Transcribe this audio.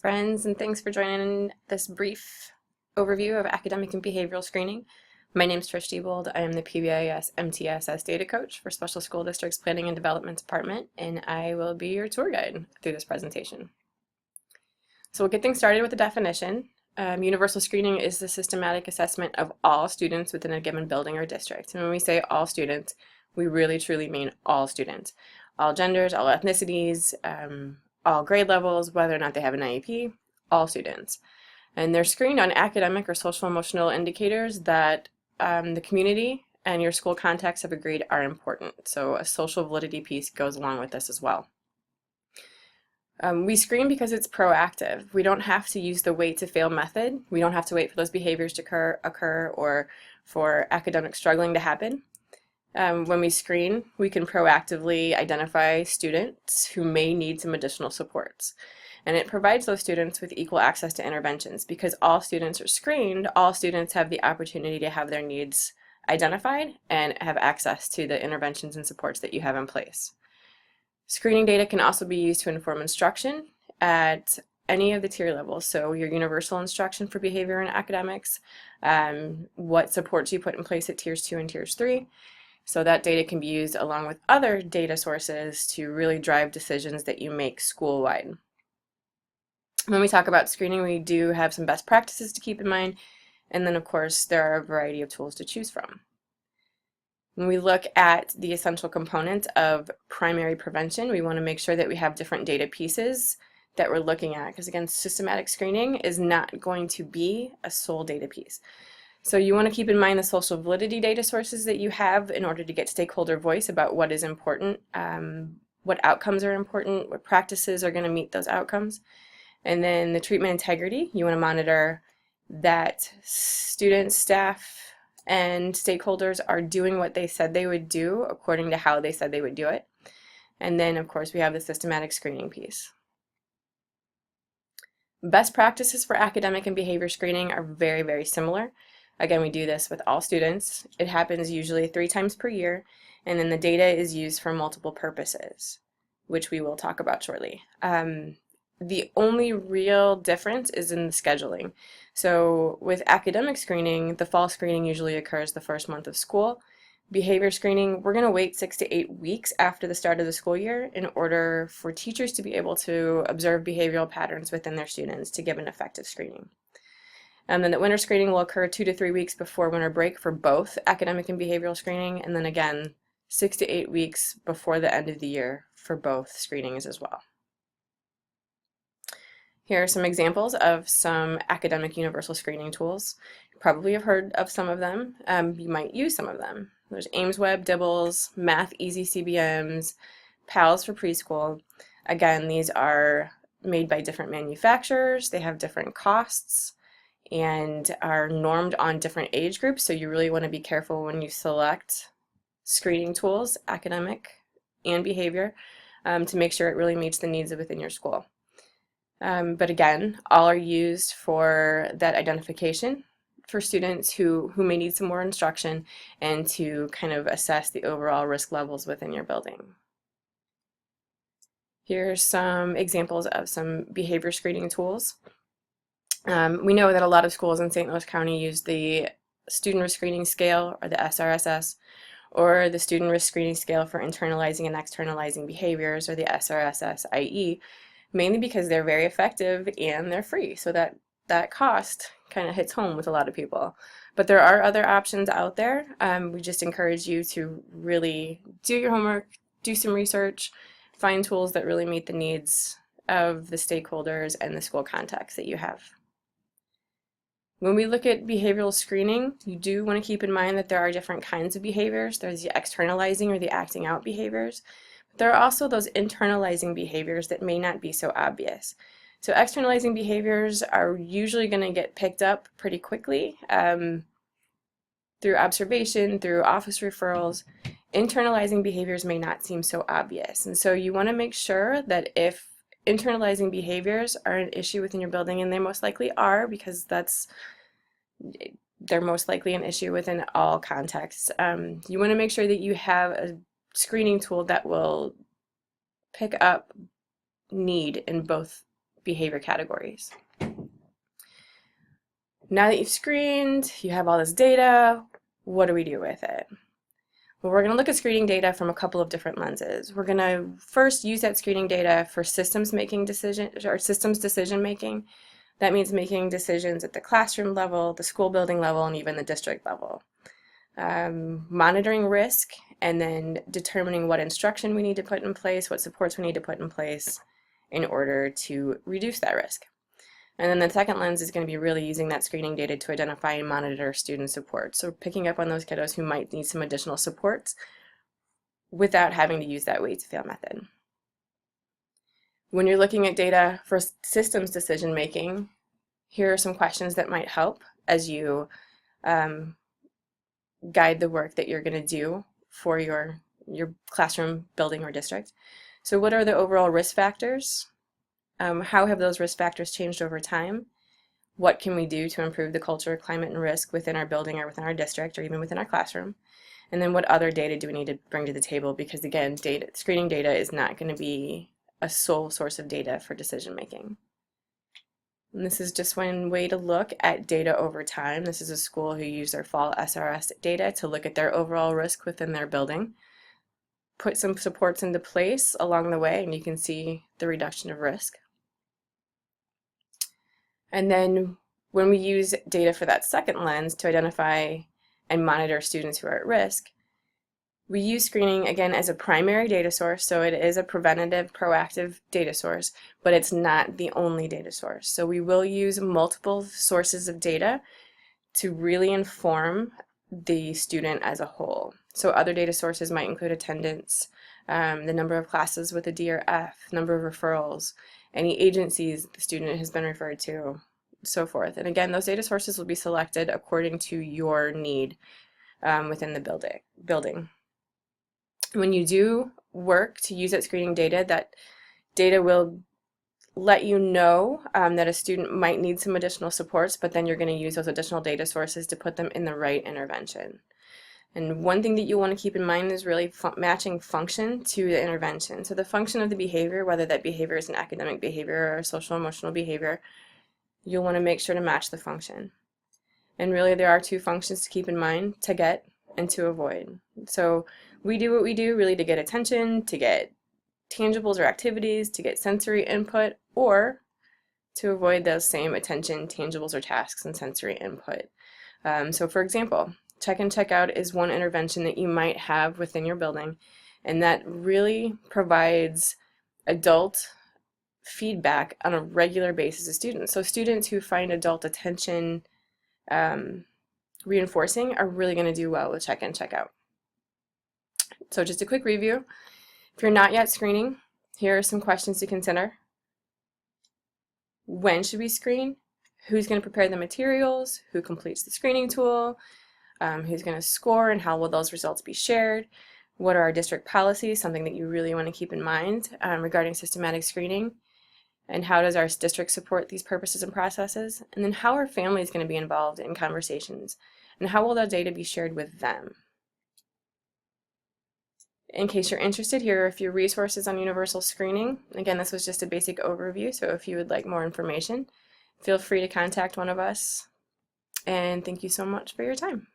friends, and thanks for joining this brief overview of academic and behavioral screening. My name is Trish Diebold. I am the PBIS MTSS Data Coach for Special School Districts Planning and Development Department, and I will be your tour guide through this presentation. So we'll get things started with the definition. Universal screening is the systematic assessment of all students within a given building or district. And when we say all students, we really truly mean all students. All genders, all ethnicities, all grade levels, whether or not they have an IEP, all students. And they're screened on academic or social emotional indicators that the community and your school context have agreed are important. So a social validity piece goes along with this as well. We screen because it's proactive. We don't have to use the wait to fail method. We don't have to wait for those behaviors to occur or for academic struggling to happen. When we screen, we can proactively identify students who may need some additional supports. And it provides those students with equal access to interventions. Because all students are screened, all students have the opportunity to have their needs identified and have access to the interventions and supports that you have in place. Screening data can also be used to inform instruction at any of the tier levels. So your universal instruction for behavior and academics, what supports you put in place at tiers 2 and tiers 3. So that data can be used along with other data sources to really drive decisions that you make school-wide. When we talk about screening, we do have some best practices to keep in mind, and then of course there are a variety of tools to choose from. When we look at the essential components of primary prevention, we want to make sure that we have different data pieces that we're looking at, because again, systematic screening is not going to be a sole data piece. So you want to keep in mind the social validity data sources that you have in order to get stakeholder voice about what is important, what outcomes are important, what practices are going to meet those outcomes. And then the treatment integrity, you want to monitor that students, staff, and stakeholders are doing what they said they would do according to how they said they would do it. And then of course we have the systematic screening piece. Best practices for academic and behavior screening are very, very similar. Again, we do this with all students. It happens usually 3 times per year, and then the data is used for multiple purposes, which we will talk about shortly. The only real difference is in the scheduling. So with academic screening, the fall screening usually occurs the first month of school. Behavior screening, we're going to wait 6 to 8 weeks after the start of the school year in order for teachers to be able to observe behavioral patterns within their students to give an effective screening. And then the winter screening will occur 2 to 3 weeks before winter break for both academic and behavioral screening, and then again 6 to 8 weeks before the end of the year for both screenings as well. Here are some examples of some academic universal screening tools. You probably have heard of some of them. You might use some of them. There's AimsWeb, Dibbles, Math Easy CBMs, PALS for preschool. Again, these are made by different manufacturers. They have different costs and are normed on different age groups, so you really want to be careful when you select screening tools, academic and behavior, to make sure it really meets the needs within your school. But again, all are used for that identification for students who may need some more instruction and to kind of assess the overall risk levels within your building. Here's some examples of some behavior screening tools. We know that a lot of schools in St. Louis County use the Student Risk Screening Scale, or the SRSS, or the Student Risk Screening Scale for Internalizing and Externalizing Behaviors, or the SRSS-IE, mainly because they're very effective and they're free, so that cost kind of hits home with a lot of people. But there are other options out there. We just encourage you to really do your homework, do some research, find tools that really meet the needs of the stakeholders and the school context that you have. When we look at behavioral screening, you do want to keep in mind that there are different kinds of behaviors. There's the externalizing or the acting out behaviors. There are also those internalizing behaviors that may not be so obvious. So externalizing behaviors are usually going to get picked up pretty quickly through observation, through office referrals. Internalizing behaviors may not seem so obvious. And so you want to make sure that if internalizing behaviors are an issue within your building, and they most likely are because they're most likely an issue within all contexts, you want to make sure that you have a screening tool that will pick up need in both behavior categories. Now that you've screened, you have all this data, what do we do with it? Well, we're going to look at screening data from a couple of different lenses. We're going to first use that screening data for systems decision making. That means making decisions at the classroom level, the school building level, and even the district level. Monitoring risk, and then determining what instruction we need to put in place, what supports we need to put in place in order to reduce that risk. And then the second lens is going to be really using that screening data to identify and monitor student support. So picking up on those kiddos who might need some additional supports without having to use that weight to fail method. When you're looking at data for systems decision making, here are some questions that might help as you guide the work that you're going to do for your classroom, building, or district. So what are the overall risk factors? How have those risk factors changed over time? What can we do to improve the culture, climate, and risk within our building or within our district or even within our classroom? And then what other data do we need to bring to the table? Because again, screening data is not going to be a sole source of data for decision making. And this is just one way to look at data over time. This is a school who used their fall SRS data to look at their overall risk within their building. Put some supports into place along the way, and you can see the reduction of risk. And then when we use data for that second lens to identify and monitor students who are at risk, we use screening again as a primary data source, so it is a preventative, proactive data source, but it's not the only data source. So we will use multiple sources of data to really inform the student as a whole. So other data sources might include attendance, the number of classes with a D or F, number of referrals, any agencies the student has been referred to, so forth. And again, those data sources will be selected according to your need within the building. When you do work to use that screening data, that data will let you know that a student might need some additional supports, but then you're going to use those additional data sources to put them in the right intervention. And one thing that you want to keep in mind is really matching function to the intervention. So the function of the behavior, whether that behavior is an academic behavior or a social emotional behavior, you'll want to make sure to match the function. And really there are two functions to keep in mind: to get and to avoid. So we do what we do really to get attention, to get tangibles or activities, to get sensory input, or to avoid those same attention, tangibles, or tasks and sensory input. So for example, check and check out is one intervention that you might have within your building, and that really provides adult feedback on a regular basis to students. So students who find adult attention reinforcing are really going to do well with check and check out. So just a quick review. If you're not yet screening, here are some questions to consider. When should we screen? Who's going to prepare the materials? Who completes the screening tool? Who's going to score, and how will those results be shared? What are our district policies, something that you really want to keep in mind regarding systematic screening? And how does our district support these purposes and processes? And then how are families going to be involved in conversations? And how will that data be shared with them? In case you're interested, here are a few resources on universal screening. Again, this was just a basic overview, so if you would like more information, feel free to contact one of us. And thank you so much for your time.